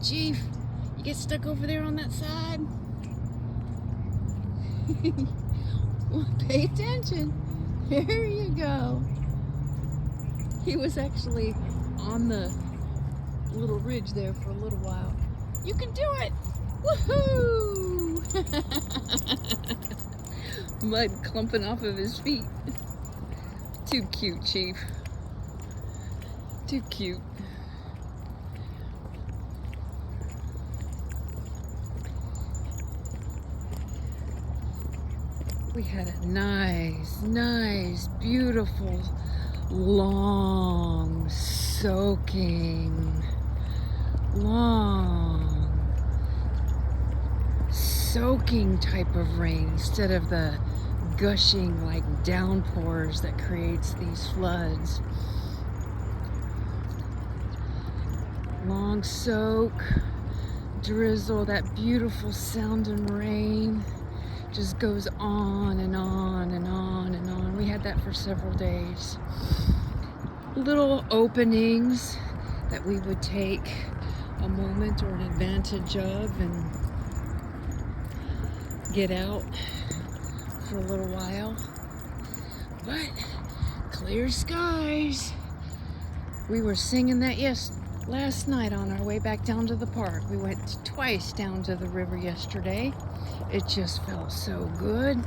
Chief. You get stuck over there on that side. Well, pay attention. There you go. He was actually on the little ridge there for a little while. You can do it! Woohoo! Mud clumping off of his feet. Too cute, Chief. Too cute. We had a nice, beautiful, long, soaking type of rain instead of the gushing like downpours that creates these floods. Long soak, drizzle, that beautiful sounding rain just goes on and on and on and on. We had that for several days. Little openings that we would take a moment or an advantage of and get out for a little while. But clear skies. We were singing that last night on our way back down to the park. We went twice down to the river yesterday. It just felt so good.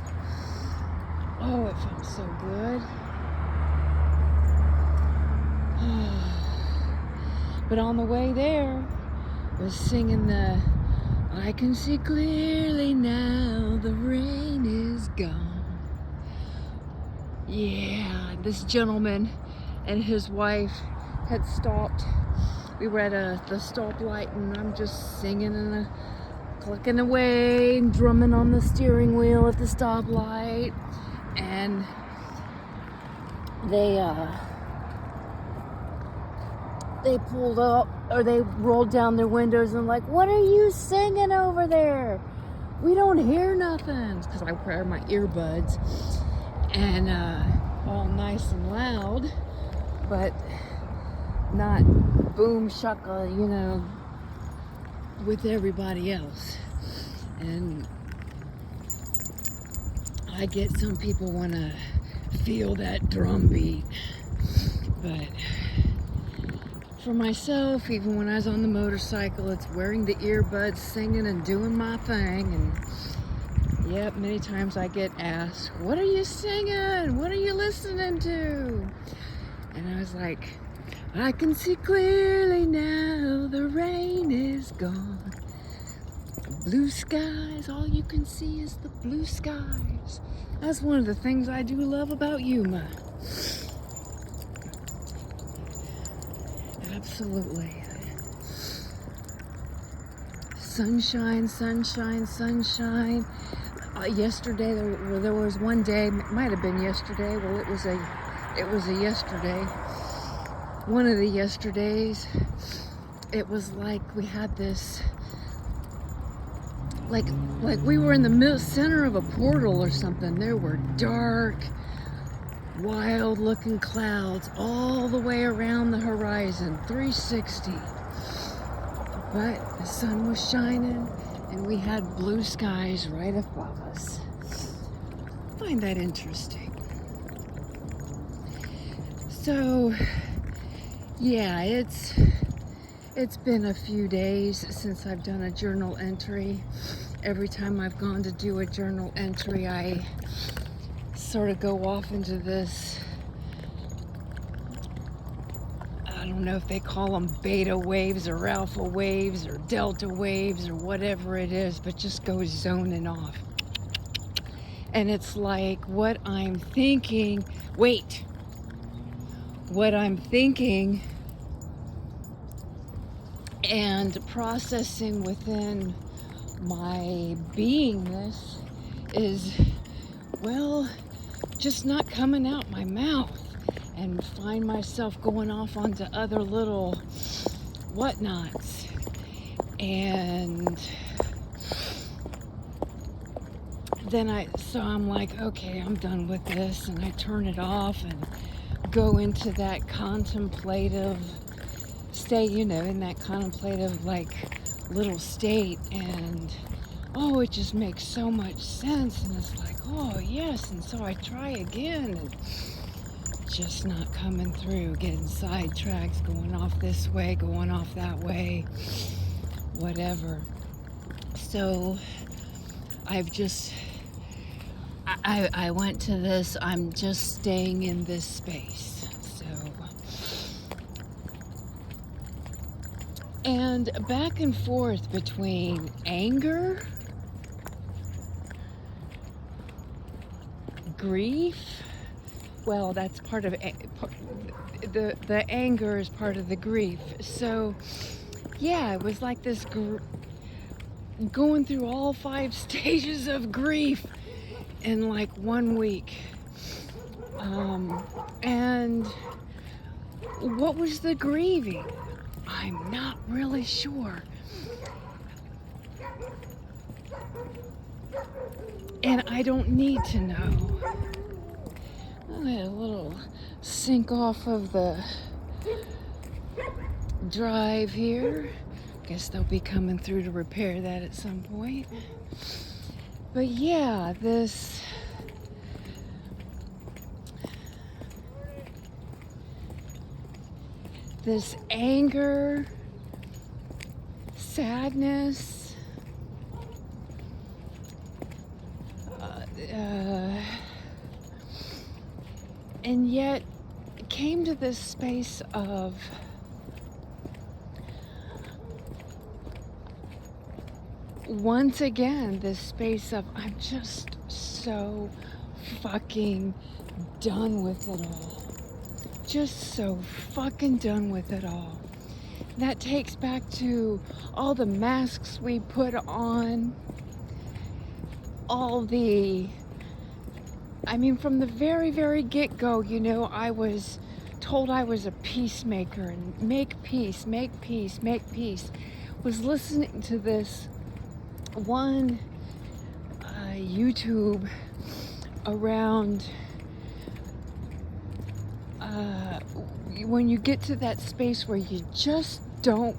Oh, it felt so good. But on the way there, was singing the I can see clearly now, the rain is gone. Yeah, this gentleman and his wife had stopped. We were at the stoplight, and I'm just singing and clicking away and drumming on the steering wheel at the stoplight. And they pulled up, or they rolled down their windows and like, what are you singing over there? We don't hear nothing. Because I wear my earbuds and all nice and loud, but not boom shaka, you know, with everybody else. And I get some people want to feel that drum beat, but for myself, even when I was on the motorcycle, it's wearing the earbuds, singing and doing my thing. And yep, many times I get asked, what are you singing? What are you listening to? And I was like, I can see clearly now, the rain is gone. Blue skies, all you can see is the blue skies. That's one of the things I do love about Yuma. Absolutely. Sunshine, sunshine, sunshine. Yesterday, there was one day, it might have been yesterday, well it was a yesterday. One of the yesterdays, it was like we had this, like we were in the center of a portal or something. There were dark, wild looking clouds all the way around the horizon, 360. But the sun was shining and we had blue skies right above us. I find that interesting. So yeah, it's been a few days since I've done a journal entry. Every time I've gone to do a journal entry, I sort of go off into this, I don't know if they call them beta waves or alpha waves or delta waves or whatever it is, but just go zoning off. And it's like what I'm thinking and processing within my beingness is, well, just not coming out my mouth, and find myself going off onto other little whatnots. And then I'm like, okay, I'm done with this, and I turn it off and go into that contemplative stay, in that contemplative, like, little state, and it just makes so much sense, and it's like, oh yes, and so I try again, and just not coming through, getting sidetracks, going off this way, going off that way, whatever. So I went to this, I'm just staying in this space. So, and back and forth between anger, grief. Well, that's part of the anger is part of the grief. So, yeah, it was like this going through all 5 stages of grief in like 1 week. And what was the grieving? I'm not really sure. And I don't need to know. I had a little sink off of the drive here. Guess they'll be coming through to repair that at some point. But yeah, this anger, sadness, and yet it came to this space of once again, this space of I'm just so fucking done with it all. Just so fucking done with it all. That takes back to all the masks we put on, from the very, very get-go, I was told I was a peacemaker and make peace, make peace, make peace. Was listening to this one YouTube around when you get to that space where you just don't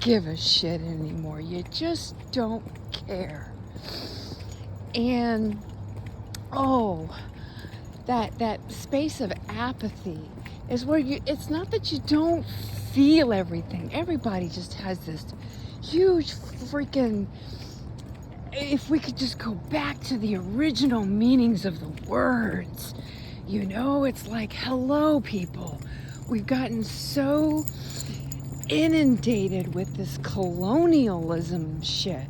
give a shit anymore, you just don't care, and that space of apathy is where it's not that you don't feel everything. Everybody just has this huge freaking, if we could just go back to the original meanings of the words, it's like, hello people, we've gotten so inundated with this colonialism shit,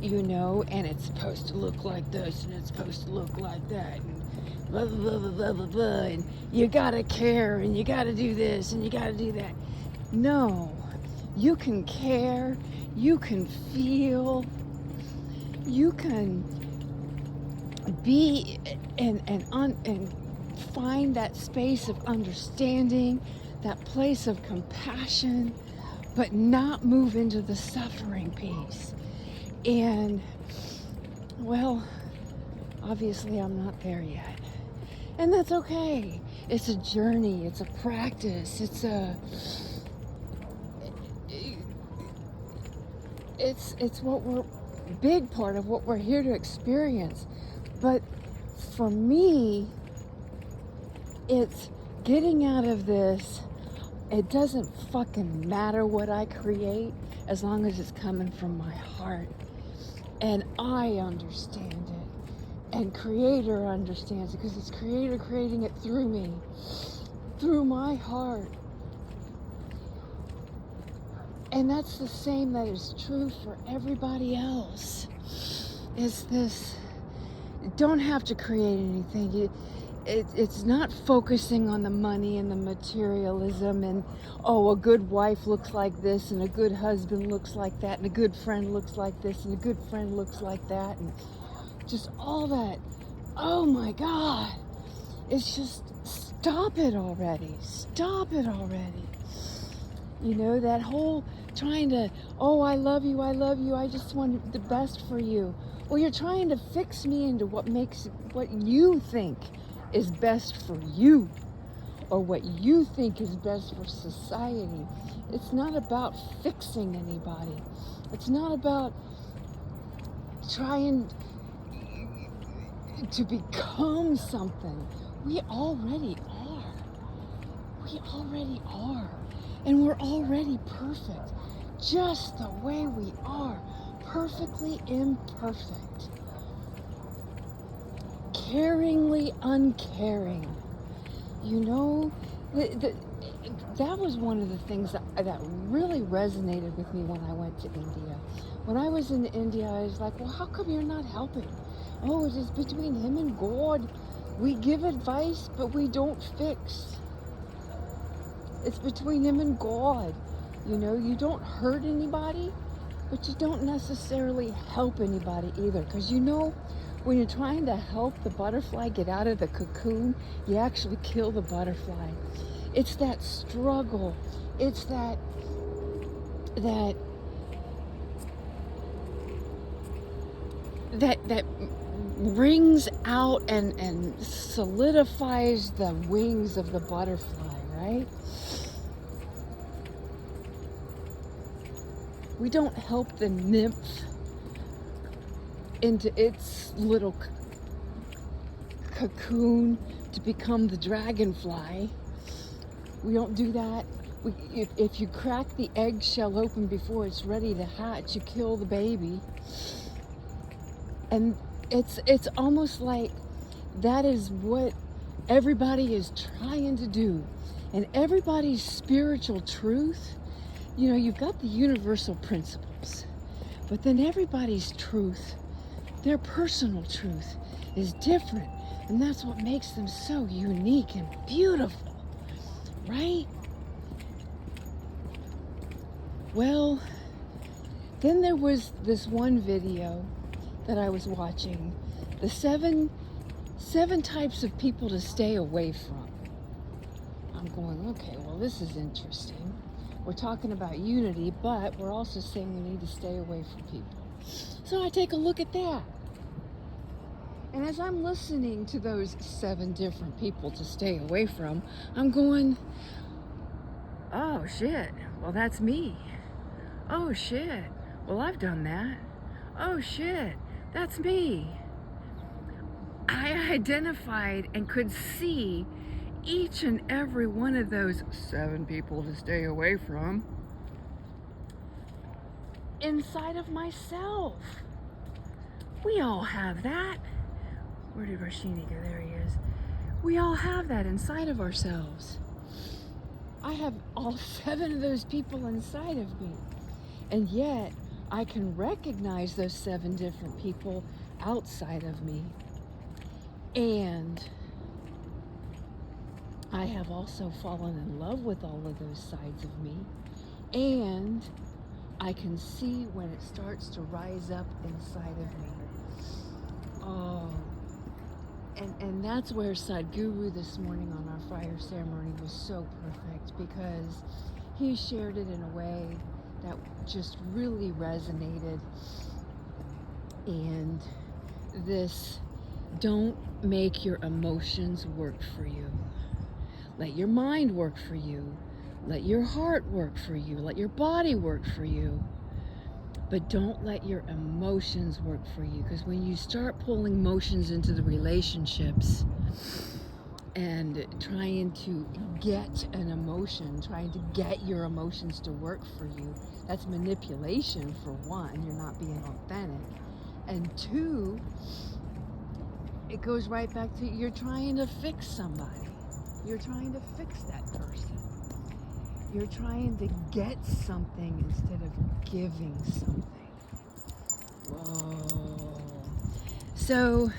and it's supposed to look like this and it's supposed to look like that, and blah blah blah blah blah blah, and you gotta care and you gotta do this and you gotta do that. No, you can care, you can feel, you can be and find that space of understanding, that place of compassion, but not move into the suffering piece. And well, obviously I'm not there yet, and that's okay. It's a journey, it's a practice, it's what we're big part of what we're here to experience. But for me, it's getting out of this. It doesn't fucking matter what I create as long as it's coming from my heart and I understand it and Creator understands it, because it's Creator creating it through me, through my heart. And that's the same that is true for everybody else. Is this, don't have to create anything. It's not focusing on the money and the materialism and, a good wife looks like this and a good husband looks like that and a good friend looks like this and a good friend looks like that, and just all that. Oh my God. It's just, stop it already. Stop it already. That whole trying to, I love you, I just want the best for you. Well, you're trying to fix me into what you think is best for you. or what you think is best for society. It's not about fixing anybody. It's not about trying to become something. We already are. We already are. And we're already perfect, just the way we are, perfectly imperfect. Caringly uncaring. You know, that was one of the things that really resonated with me when I went to India. When I was in India, I was like, well, how come you're not helping? Oh, it is between him and God. We give advice, but we don't fix. It's between him and God. You know, you don't hurt anybody, but you don't necessarily help anybody either. Because you know, when you're trying to help the butterfly get out of the cocoon, you actually kill the butterfly. It's that struggle. It's that brings out and solidifies the wings of the butterfly, right? We don't help the nymph into its little cocoon to become the dragonfly. We don't do that. If you crack the eggshell open before it's ready to hatch, you kill the baby. And it's almost like that is what everybody is trying to do. And everybody's spiritual truth, you know, you've got the universal principles, but then everybody's truth, their personal truth, is different. And that's what makes them so unique and beautiful, right? Well, then there was this one video that I was watching, the seven types of people to stay away from. I'm going, okay, well, this is interesting. We're talking about unity, but we're also saying we need to stay away from people. So I take a look at that. And as I'm listening to those 7 different people to stay away from, I'm going, oh shit, well, that's me. Oh shit, well, I've done that. Oh shit, that's me. I identified and could see each and every one of those 7 people to stay away from inside of myself. We all have that. Where did Rashini go? There he is. We all have that inside of ourselves. I have all 7 of those people inside of me. And yet, I can recognize those 7 different people outside of me. And I have also fallen in love with all of those sides of me. And I can see when it starts to rise up inside of me. Oh, and that's where Sadhguru this morning on our fire ceremony was so perfect, because he shared it in a way that just really resonated. And this, don't make your emotions work for you. Let your mind work for you. Let your heart work for you. Let your body work for you. But don't let your emotions work for you, because when you start pulling emotions into the relationships and trying to get an emotion, trying to get your emotions to work for you, that's manipulation, for one. You're not being authentic. And 2, it goes right back to you're trying to fix somebody. You're trying to fix that person. You're trying to get something instead of giving something. Whoa. So,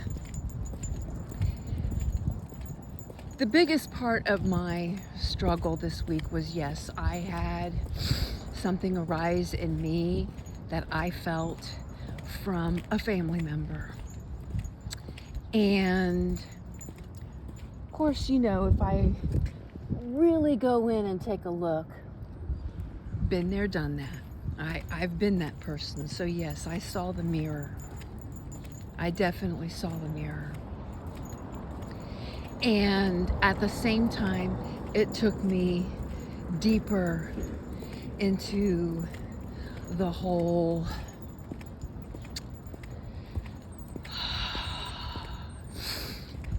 the biggest part of my struggle this week was, yes, I had something arise in me that I felt from a family member. And, of course, you know, if I really go in and take a look, been there, done that. I've been that person. So yes, I saw the mirror. I definitely saw the mirror. And at the same time, it took me deeper into the whole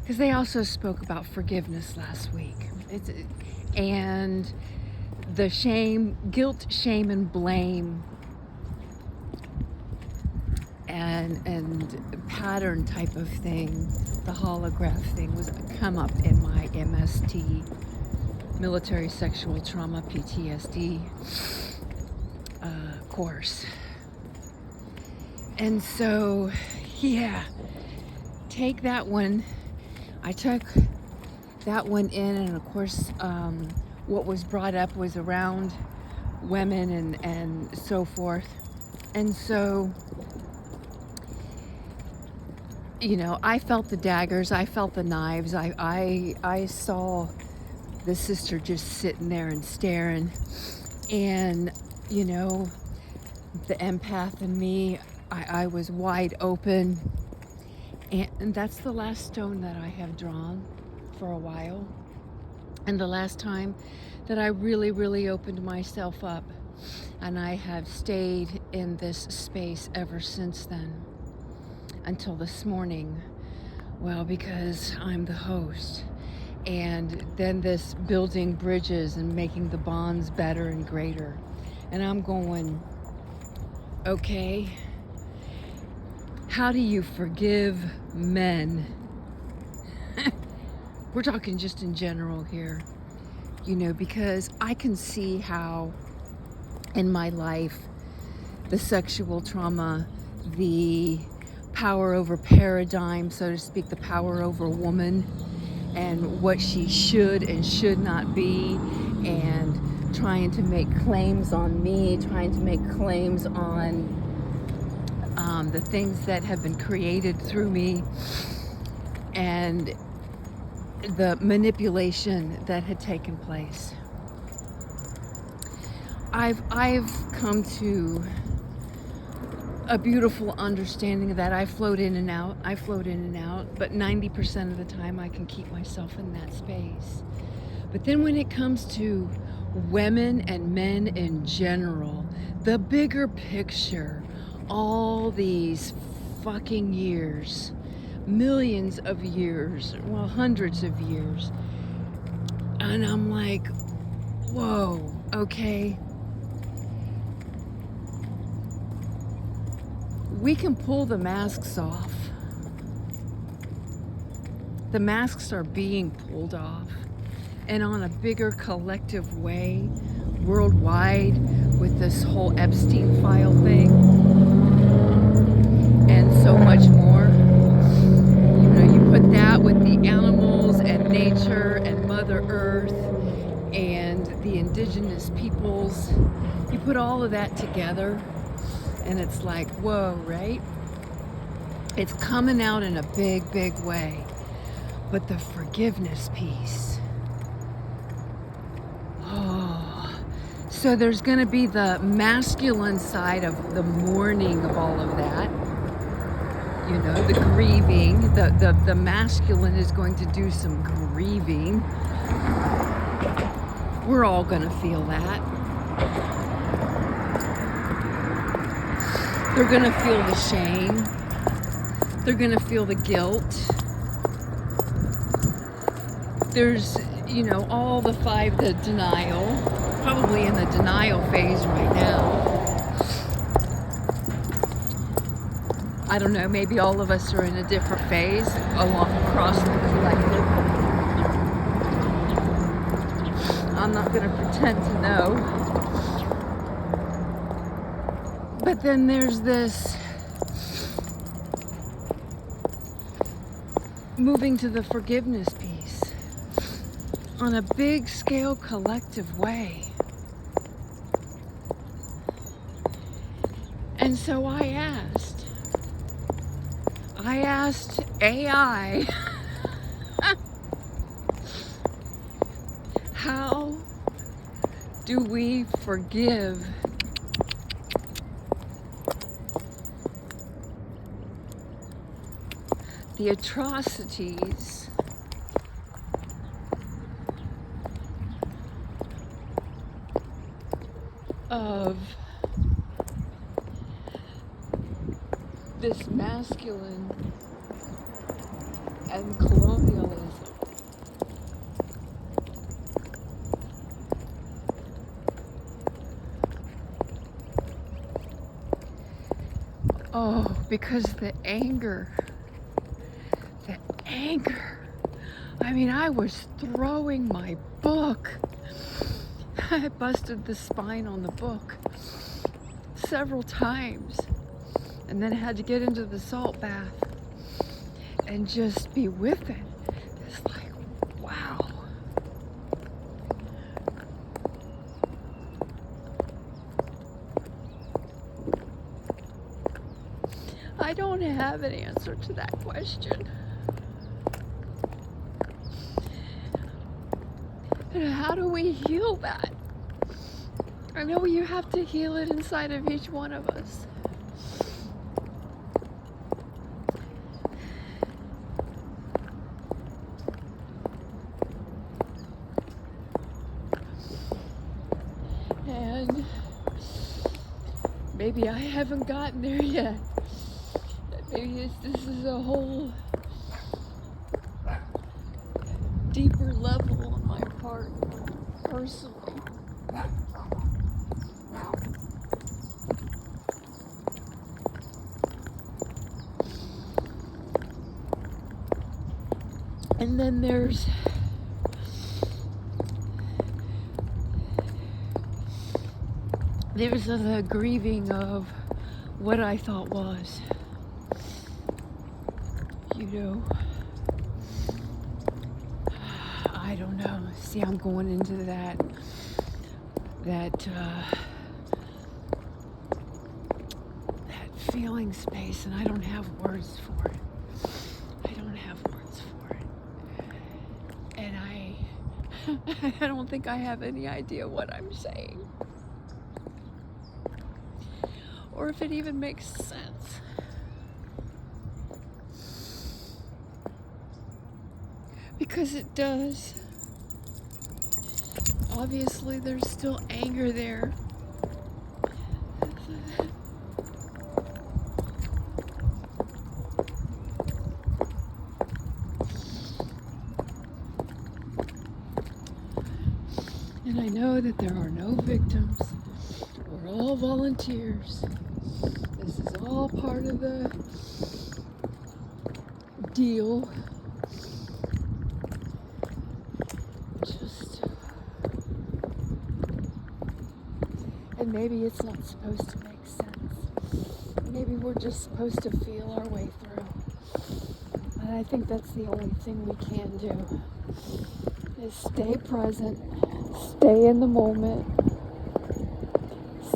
because they also spoke about forgiveness last week. And the shame, guilt, shame, and blame and pattern type of thing, the holograph thing was come up in my MST, military sexual trauma PTSD course. And so, yeah, take that one. I took that one in, and of course, what was brought up was around women and so forth. And so, you know, I felt the daggers, I felt the knives, I saw the sister just sitting there and staring, and, you know, the empath in me, I was wide open, and that's the last stone that I have drawn for a while, and the last time that I really, really opened myself up, and I have stayed in this space ever since then. Until this morning, well, because I'm the host, and then this building bridges and making the bonds better and greater, and I'm going, okay, how do you forgive men? We're talking just in general here, you know, because I can see how in my life the sexual trauma, the power over paradigm, so to speak, the power over woman and what she should and should not be, and trying to make claims on me, trying to make claims on the things that have been created through me, and the manipulation that had taken place. I've come to a beautiful understanding of that. I float in and out, but 90% of the time I can keep myself in that space. But then when it comes to women and men in general, the bigger picture, all these fucking years, millions of years, well, hundreds of years, and I'm like, whoa, okay. We can pull the masks off. The masks are being pulled off, and on a bigger collective way, worldwide, with this whole Epstein file thing, and so much more. You know, you put that with the animals and nature and Mother Earth and the indigenous peoples, you put all of that together, and it's like, whoa, right? It's coming out in a big, big way. But the forgiveness piece. Oh. So there's going to be the masculine side of the mourning of all of that. You know, the grieving. The masculine is going to do some grieving. We're all going to feel that. They're going to feel the shame. They're going to feel the guilt. There's, you know, all the denial, probably in the denial phase right now. I don't know, maybe all of us are in a different phase across the collective. I'm not going to pretend to know. But then there's this moving to the forgiveness piece on a big scale collective way. And so I asked AI, how do we forgive the atrocities of this masculine and colonialism. Oh, because the anger. I mean, I was throwing my book. I busted the spine on the book several times, and then had to get into the salt bath and just be with it. It's like, wow. I don't have an answer to that question. And how do we heal that? I know you have to heal it inside of each one of us. And maybe I haven't gotten there yet. Maybe this is a whole deeper level on my part, personally. And then there's the grieving of what I thought was, I don't know. See, I'm going into that feeling space, and I don't have words for it. And I don't think I have any idea what I'm saying, or if it even makes sense. Because it does. Obviously, there's still anger there. And I know that there are no victims. We're all volunteers. This is all part of the deal. And maybe it's not supposed to make sense. Maybe we're just supposed to feel our way through. And I think that's the only thing we can do, is stay present, stay in the moment,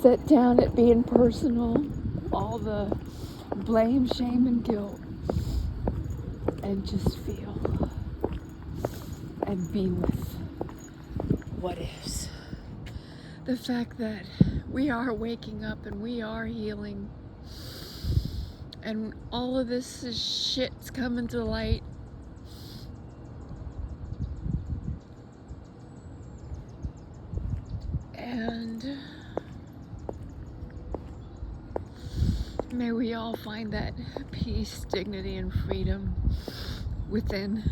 set down at being personal, all the blame, shame, and guilt, and just feel and be with what is. The fact that we are waking up and we are healing, and all of this shit's coming to light. And may we all find that peace, dignity, and freedom within.